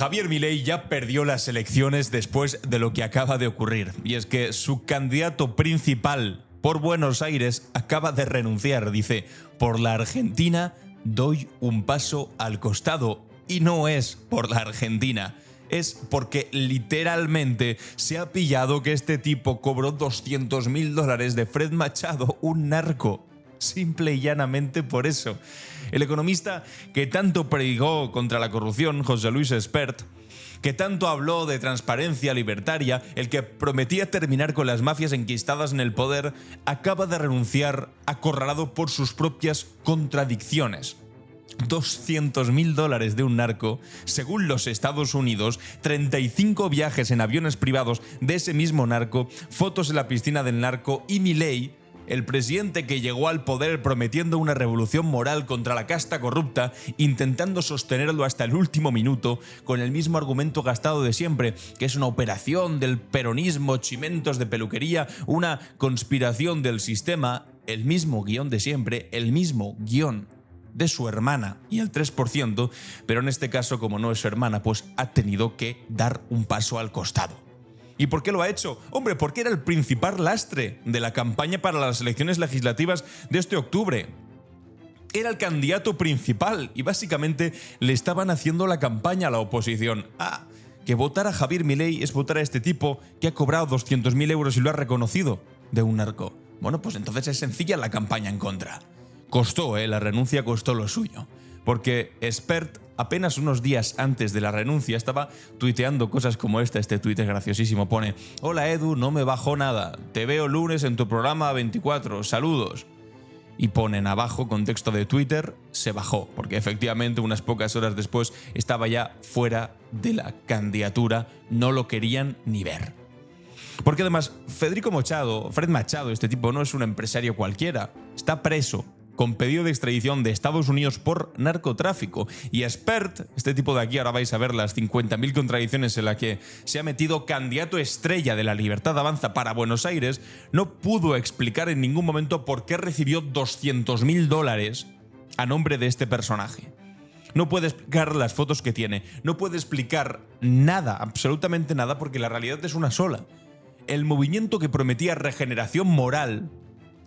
Javier Milei ya perdió las elecciones después de lo que acaba de ocurrir. Y es que su candidato principal por Buenos Aires acaba de renunciar. Dice, por la Argentina doy un paso al costado. Y no es por la Argentina. Es porque literalmente se ha pillado que este tipo cobró $200.000 de Fred Machado, un narco. Simple y llanamente por eso. El economista que tanto predicó contra la corrupción, José Luis Espert, que tanto habló de transparencia libertaria, el que prometía terminar con las mafias enquistadas en el poder, acaba de renunciar acorralado por sus propias contradicciones. $200.000 de un narco, según los Estados Unidos, 35 viajes en aviones privados de ese mismo narco, fotos en la piscina del narco y Milei, el presidente que llegó al poder prometiendo una revolución moral contra la casta corrupta, intentando sostenerlo hasta el último minuto, con el mismo argumento gastado de siempre, que es una operación del peronismo, chimentos de peluquería, una conspiración del sistema, el mismo guión de siempre, el mismo guión de su hermana y el 3%, pero en este caso, como no es su hermana, pues ha tenido que dar un paso al costado. ¿Y por qué lo ha hecho? Hombre, porque era el principal lastre de la campaña para las elecciones legislativas de este octubre. Era el candidato principal y básicamente le estaban haciendo la campaña a la oposición. Que votar a Javier Milei es votar a este tipo que ha cobrado 200.000 euros y lo ha reconocido de un narco. Bueno, pues entonces es sencilla la campaña en contra. Costó, la renuncia costó lo suyo. Porque Espert, apenas unos días antes de la renuncia, estaba tuiteando cosas como esta. Este tuit es graciosísimo. Pone, hola Edu, no me bajó nada. Te veo lunes en tu programa 24. Saludos. Y ponen abajo, contexto de Twitter, se bajó. Porque efectivamente unas pocas horas después estaba ya fuera de la candidatura. No lo querían ni ver. Porque además, Fred Machado, este tipo no es un empresario cualquiera. Está preso con pedido de extradición de Estados Unidos por narcotráfico. Y Espert, este tipo de aquí, ahora vais a ver las 50.000 contradicciones en las que se ha metido candidato estrella de la Libertad Avanza para Buenos Aires, no pudo explicar en ningún momento por qué recibió $200.000 a nombre de este personaje. No puede explicar las fotos que tiene, no puede explicar nada, absolutamente nada, porque la realidad es una sola. El movimiento que prometía regeneración moral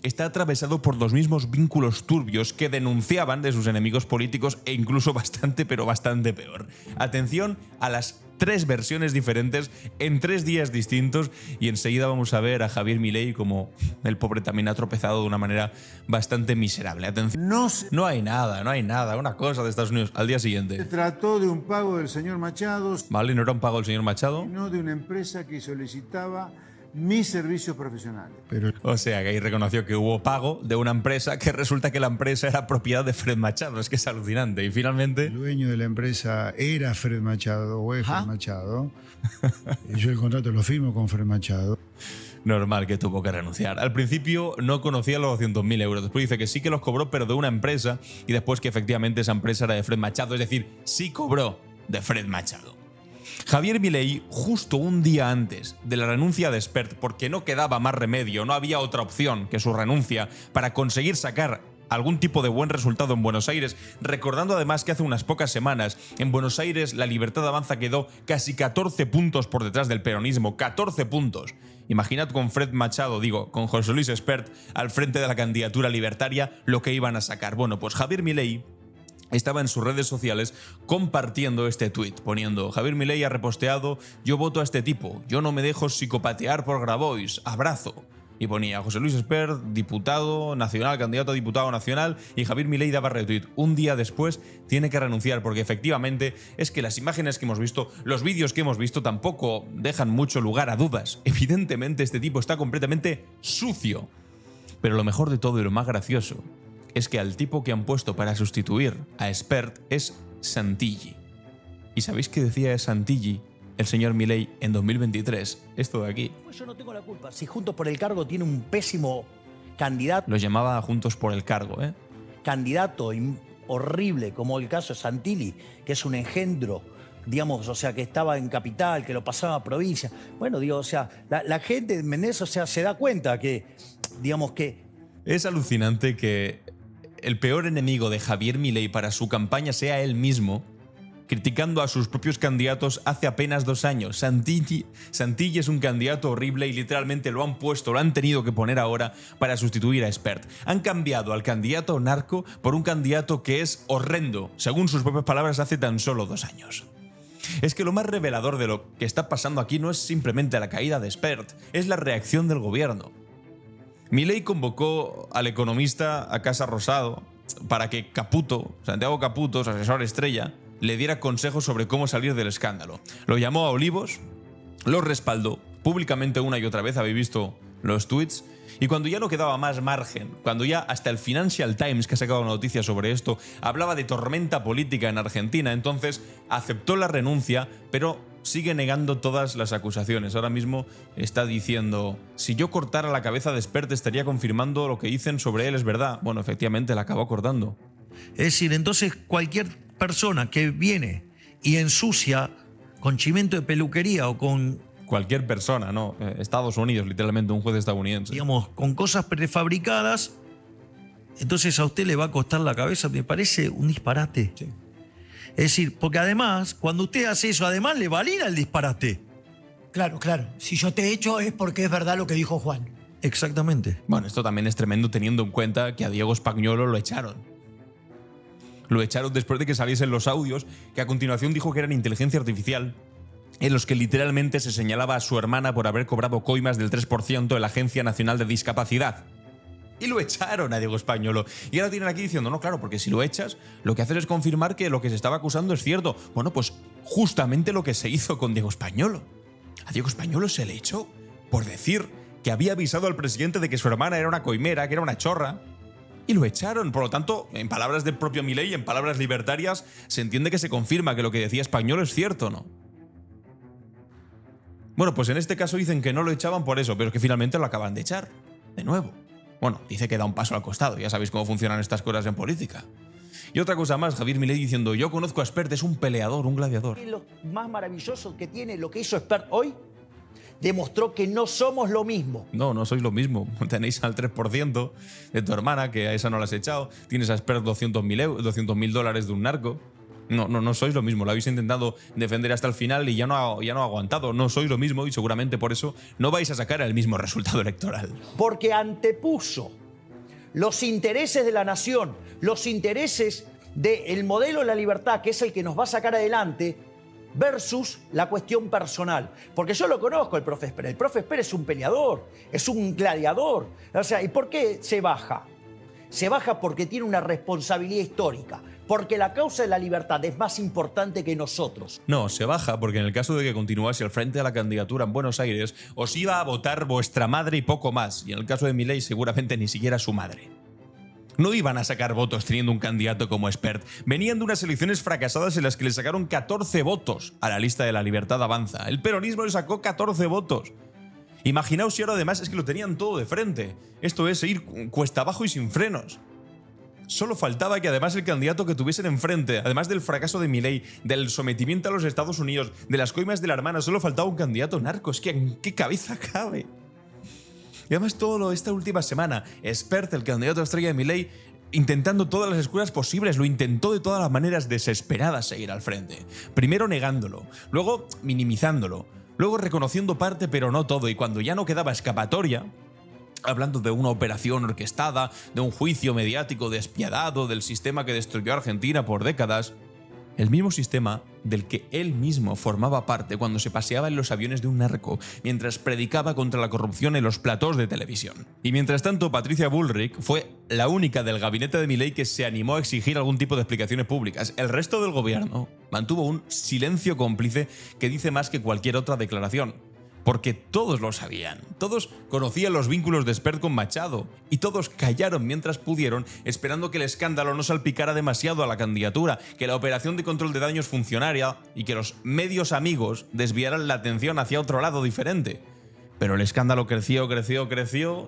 está atravesado por los mismos vínculos turbios que denunciaban de sus enemigos políticos e incluso bastante, pero bastante peor. Atención a las 3 versiones diferentes en 3 días distintos y enseguida vamos a ver a Javier Milei como el pobre también ha tropezado de una manera bastante miserable. Atención, no hay nada, una cosa de Estados Unidos al día siguiente. Se trató de un pago del señor Machado. Vale, no era un pago del señor Machado. No de una empresa que solicitaba mis servicios profesionales. O sea, que ahí reconoció que hubo pago de una empresa que resulta que la empresa era propiedad de Fred Machado. Es que es alucinante. Y finalmente... El dueño de la empresa era Fred Machado o es Fred Machado. Y yo el contrato lo firmo con Fred Machado. Normal que tuvo que renunciar. Al principio no conocía los 200.000 euros. Después dice que sí que los cobró, pero de una empresa. Y después que efectivamente esa empresa era de Fred Machado. Es decir, sí cobró de Fred Machado. Javier Milei, justo un día antes de la renuncia de Espert, porque no quedaba más remedio, no había otra opción que su renuncia para conseguir sacar algún tipo de buen resultado en Buenos Aires, recordando además que hace unas pocas semanas en Buenos Aires la Libertad Avanza quedó casi 14 puntos por detrás del peronismo, 14 puntos. Imaginad con Fred Machado, con José Luis Espert al frente de la candidatura libertaria lo que iban a sacar. Bueno, pues Javier Milei estaba en sus redes sociales compartiendo este tuit, poniendo Javier Milei ha reposteado yo voto a este tipo, yo no me dejo psicopatear por Grabois, abrazo. Y ponía José Luis Espert, diputado nacional, candidato a diputado nacional, y Javier Milei daba retweet. Un día después tiene que renunciar porque efectivamente es que las imágenes que hemos visto, los vídeos que hemos visto tampoco dejan mucho lugar a dudas. Evidentemente este tipo está completamente sucio. Pero lo mejor de todo y lo más gracioso es que al tipo que han puesto para sustituir a Espert es Santilli. ¿Y sabéis qué decía Santilli, el señor Milei, en 2023? Esto de aquí. Pues yo no tengo la culpa. Si Juntos por el Cargo tiene un pésimo candidato... Los llamaba Juntos por el Cargo, Candidato horrible, como el caso de Santilli, que es un engendro, o sea, que estaba en capital, que lo pasaba a provincia. Bueno, o sea, la gente de Menezes, o sea, se da cuenta que, que... Es alucinante que el peor enemigo de Javier Milei para su campaña sea él mismo, criticando a sus propios candidatos hace apenas 2 años. Santilli es un candidato horrible y literalmente lo han tenido que poner ahora para sustituir a Espert. Han cambiado al candidato narco por un candidato que es horrendo, según sus propias palabras, hace tan solo 2 años. Es que lo más revelador de lo que está pasando aquí no es simplemente la caída de Espert, es la reacción del gobierno. Milei convocó al economista a Casa Rosado para que Santiago Caputo, su asesor estrella, le diera consejos sobre cómo salir del escándalo. Lo llamó a Olivos, lo respaldó públicamente una y otra vez, habéis visto los tweets, y cuando ya no quedaba más margen, cuando ya hasta el Financial Times, que ha sacado noticias sobre esto, hablaba de tormenta política en Argentina, entonces aceptó la renuncia, pero sigue negando todas las acusaciones. Ahora mismo está diciendo, si yo cortara la cabeza de Espert estaría confirmando lo que dicen sobre él es verdad. Bueno, efectivamente la acabó cortando. Es decir, entonces cualquier persona que viene y ensucia con chimento de peluquería o con... Cualquier persona, ¿no? Estados Unidos, literalmente, un juez estadounidense. Digamos, con cosas prefabricadas, entonces a usted le va a costar la cabeza. Me parece un disparate. Sí. Es decir, porque además, cuando usted hace eso, además le valida el disparate. Claro. Si yo te echo es porque es verdad lo que dijo Juan. Exactamente. Bueno, esto también es tremendo teniendo en cuenta que a Diego Spagnuolo lo echaron. Lo echaron después de que saliesen los audios, que a continuación dijo que eran inteligencia artificial, en los que literalmente se señalaba a su hermana por haber cobrado coimas del 3% de la Agencia Nacional de Discapacidad. Y lo echaron a Diego Spagnuolo. Y ahora tienen aquí diciendo, no, claro, porque si lo echas, lo que haces es confirmar que lo que se estaba acusando es cierto. Bueno, pues justamente lo que se hizo con Diego Spagnuolo. A Diego Spagnuolo se le echó por decir que había avisado al presidente de que su hermana era una coimera, que era una chorra. Y lo echaron. Por lo tanto, en palabras del propio Milei, en palabras libertarias, se entiende que se confirma que lo que decía Spagnuolo es cierto, ¿no? Bueno, pues en este caso dicen que no lo echaban por eso, pero es que finalmente lo acaban de echar. De nuevo. Bueno, dice que da un paso al costado. Ya sabéis cómo funcionan estas cosas en política. Y otra cosa más, Javier Milei diciendo, yo conozco a Espert, es un peleador, un gladiador. Lo más maravilloso que tiene lo que hizo Espert hoy, demostró que no somos lo mismo. No sois lo mismo. Tenéis al 3% de tu hermana, que a esa no la has echado. Tienes a Espert $200.000 de un narco. No sois lo mismo. Lo habéis intentado defender hasta el final y ya no ha aguantado. No sois lo mismo y seguramente por eso no vais a sacar el mismo resultado electoral. Porque antepuso los intereses de la nación, los intereses del modelo de la libertad, que es el que nos va a sacar adelante, versus la cuestión personal. Porque yo lo conozco, el profe Espert. El profe Espert es un peleador, es un gladiador. O sea, ¿y por qué se baja? Se baja porque tiene una responsabilidad histórica. Porque la causa de la libertad es más importante que nosotros. No, se baja porque en el caso de que continuase al frente de la candidatura en Buenos Aires, os iba a votar vuestra madre y poco más. Y en el caso de Milei, seguramente ni siquiera su madre. No iban a sacar votos teniendo un candidato como Espert. Venían de unas elecciones fracasadas en las que le sacaron 14 votos a la lista de La Libertad Avanza. El peronismo le sacó 14 votos. Imaginaos si ahora además es que lo tenían todo de frente. Esto es ir cuesta abajo y sin frenos. Solo faltaba que además el candidato que tuviesen enfrente, además del fracaso de Milei, del sometimiento a los Estados Unidos, de las coimas de la hermana, solo faltaba un candidato narco. Es que ¿en qué cabeza cabe? Y además esta última semana, Espert, el candidato estrella de Milei, intentando todas las escuelas posibles, lo intentó de todas las maneras desesperadas seguir al frente. Primero negándolo, luego minimizándolo, luego reconociendo parte pero no todo, y cuando ya no quedaba escapatoria, hablando de una operación orquestada, de un juicio mediático despiadado, del sistema que destruyó a Argentina por décadas. El mismo sistema del que él mismo formaba parte cuando se paseaba en los aviones de un narco, mientras predicaba contra la corrupción en los platós de televisión. Y mientras tanto, Patricia Bullrich fue la única del gabinete de Milei que se animó a exigir algún tipo de explicaciones públicas. El resto del gobierno mantuvo un silencio cómplice que dice más que cualquier otra declaración. Porque todos lo sabían, todos conocían los vínculos de Espert con Machado y todos callaron mientras pudieron, esperando que el escándalo no salpicara demasiado a la candidatura, que la operación de control de daños funcionara y que los medios amigos desviaran la atención hacia otro lado diferente. Pero el escándalo creció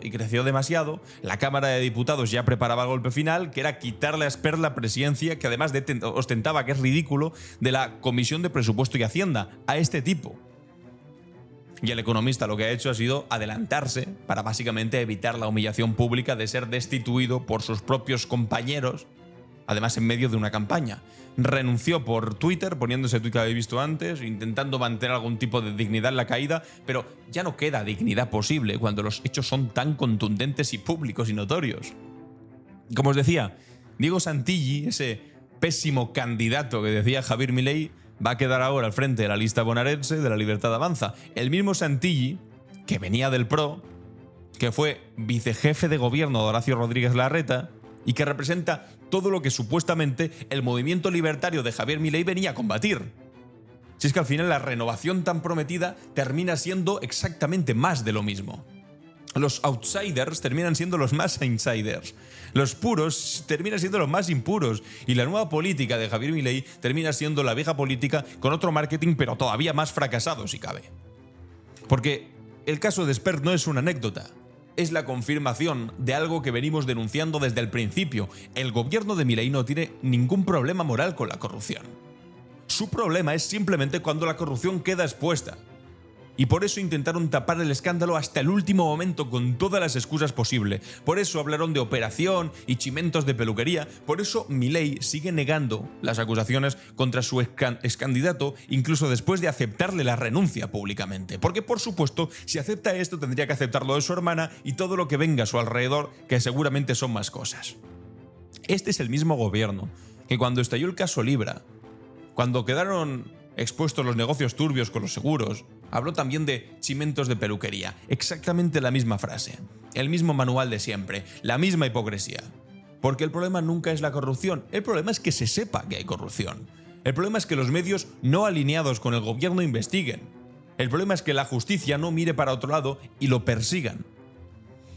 y creció demasiado. La Cámara de Diputados ya preparaba el golpe final, que era quitarle a Espert la presidencia, que además ostentaba, que es ridículo, de la Comisión de Presupuesto y Hacienda, a este tipo. Y el economista lo que ha hecho ha sido adelantarse para básicamente evitar la humillación pública de ser destituido por sus propios compañeros además en medio de una campaña. Renunció por Twitter, poniendo ese tuit que habéis visto antes, intentando mantener algún tipo de dignidad en la caída, pero ya no queda dignidad posible cuando los hechos son tan contundentes y públicos y notorios. Como os decía, Diego Santilli, ese pésimo candidato que decía Javier Milei, va a quedar ahora al frente de la lista bonaerense de la Libertad Avanza. El mismo Santilli, que venía del PRO, que fue vicejefe de gobierno de Horacio Rodríguez Larreta y que representa todo lo que supuestamente el movimiento libertario de Javier Milei venía a combatir. Si es que al final la renovación tan prometida termina siendo exactamente más de lo mismo. Los outsiders terminan siendo los más insiders. Los puros terminan siendo los más impuros. Y la nueva política de Javier Milei termina siendo la vieja política con otro marketing, pero todavía más fracasado, si cabe. Porque el caso de Spert no es una anécdota. Es la confirmación de algo que venimos denunciando desde el principio. El gobierno de Milei no tiene ningún problema moral con la corrupción. Su problema es simplemente cuando la corrupción queda expuesta. Y por eso intentaron tapar el escándalo hasta el último momento con todas las excusas posibles. Por eso hablaron de operación y chimentos de peluquería. Por eso Milei sigue negando las acusaciones contra su excandidato, incluso después de aceptarle la renuncia públicamente. Porque, por supuesto, si acepta esto, tendría que aceptarlo de su hermana y todo lo que venga a su alrededor, que seguramente son más cosas. Este es el mismo gobierno que cuando estalló el caso Libra, cuando quedaron expuestos los negocios turbios con los seguros, habló también de chimentos de peluquería. Exactamente la misma frase, el mismo manual de siempre, la misma hipocresía. Porque el problema nunca es la corrupción, el problema es que se sepa que hay corrupción. El problema es que los medios no alineados con el gobierno investiguen. El problema es que la justicia no mire para otro lado y lo persigan.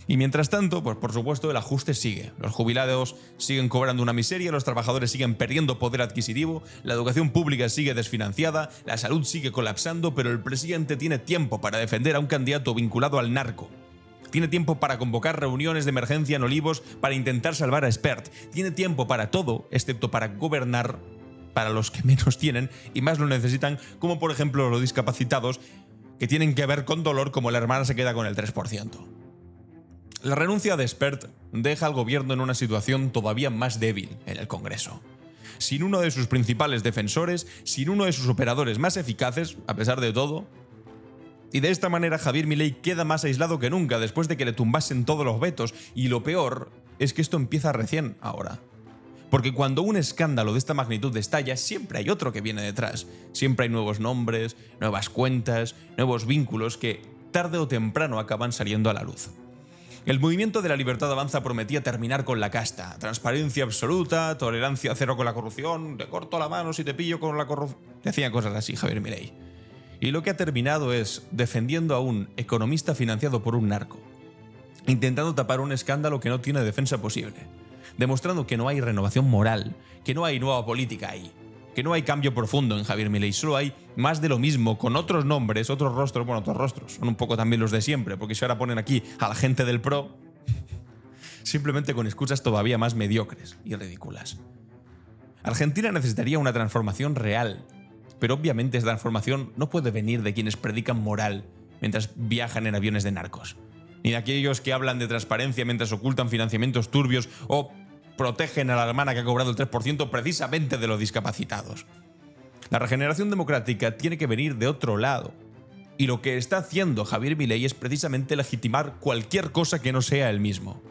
Y mientras tanto, pues por supuesto el ajuste sigue. Los jubilados siguen cobrando una miseria, los trabajadores siguen perdiendo poder adquisitivo, la educación pública sigue desfinanciada, la salud sigue colapsando, pero el presidente tiene tiempo para defender a un candidato vinculado al narco. Tiene tiempo para convocar reuniones de emergencia en Olivos para intentar salvar a Spert. Tiene tiempo para todo, excepto para gobernar para los que menos tienen y más lo necesitan, como por ejemplo los discapacitados, que tienen que ver con dolor como la hermana se queda con el 3%. La renuncia de Spert deja al gobierno en una situación todavía más débil en el Congreso. Sin uno de sus principales defensores, sin uno de sus operadores más eficaces, a pesar de todo. Y de esta manera Javier Milei queda más aislado que nunca después de que le tumbasen todos los vetos. Y lo peor es que esto empieza recién ahora. Porque cuando un escándalo de esta magnitud estalla, siempre hay otro que viene detrás. Siempre hay nuevos nombres, nuevas cuentas, nuevos vínculos que tarde o temprano acaban saliendo a la luz. El movimiento de la Libertad Avanza prometía terminar con la casta, transparencia absoluta, tolerancia cero con la corrupción, te corto la mano si te pillo con la corrupción. Decían cosas así Javier Milei. Y lo que ha terminado es defendiendo a un economista financiado por un narco, intentando tapar un escándalo que no tiene defensa posible, demostrando que no hay renovación moral, que no hay nueva política ahí, que no hay cambio profundo en Javier Milei, solo hay más de lo mismo con otros nombres, otros rostros, bueno, otros rostros, son un poco también los de siempre, porque si ahora ponen aquí a la gente del PRO, simplemente con excusas todavía más mediocres y ridículas. Argentina necesitaría una transformación real, pero obviamente esa transformación no puede venir de quienes predican moral mientras viajan en aviones de narcos, ni de aquellos que hablan de transparencia mientras ocultan financiamientos turbios o protegen a la hermana que ha cobrado el 3% precisamente de los discapacitados. La regeneración democrática tiene que venir de otro lado. Y lo que está haciendo Javier Milei es precisamente legitimar cualquier cosa que no sea él mismo.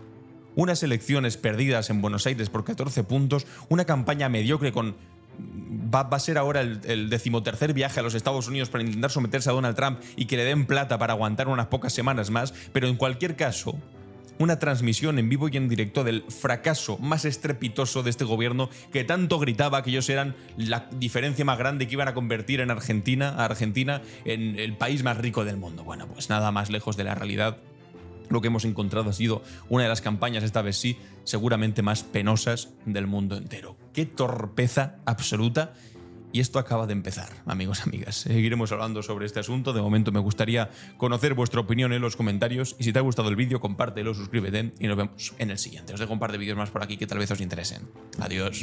Unas elecciones perdidas en Buenos Aires por 14 puntos, una campaña mediocre con... Va a ser ahora el 13º viaje a los Estados Unidos para intentar someterse a Donald Trump y que le den plata para aguantar unas pocas semanas más, pero en cualquier caso, una transmisión en vivo y en directo del fracaso más estrepitoso de este gobierno que tanto gritaba que ellos eran la diferencia más grande que iban a convertir a Argentina en el país más rico del mundo. Bueno, pues nada más lejos de la realidad. Lo que hemos encontrado ha sido una de las campañas, esta vez sí, seguramente más penosas del mundo entero. ¡Qué torpeza absoluta! Y esto acaba de empezar, amigos, amigas. Seguiremos hablando sobre este asunto. De momento me gustaría conocer vuestra opinión en los comentarios. Y si te ha gustado el vídeo, compártelo, suscríbete y nos vemos en el siguiente. Os dejo un par de vídeos más por aquí que tal vez os interesen. Adiós.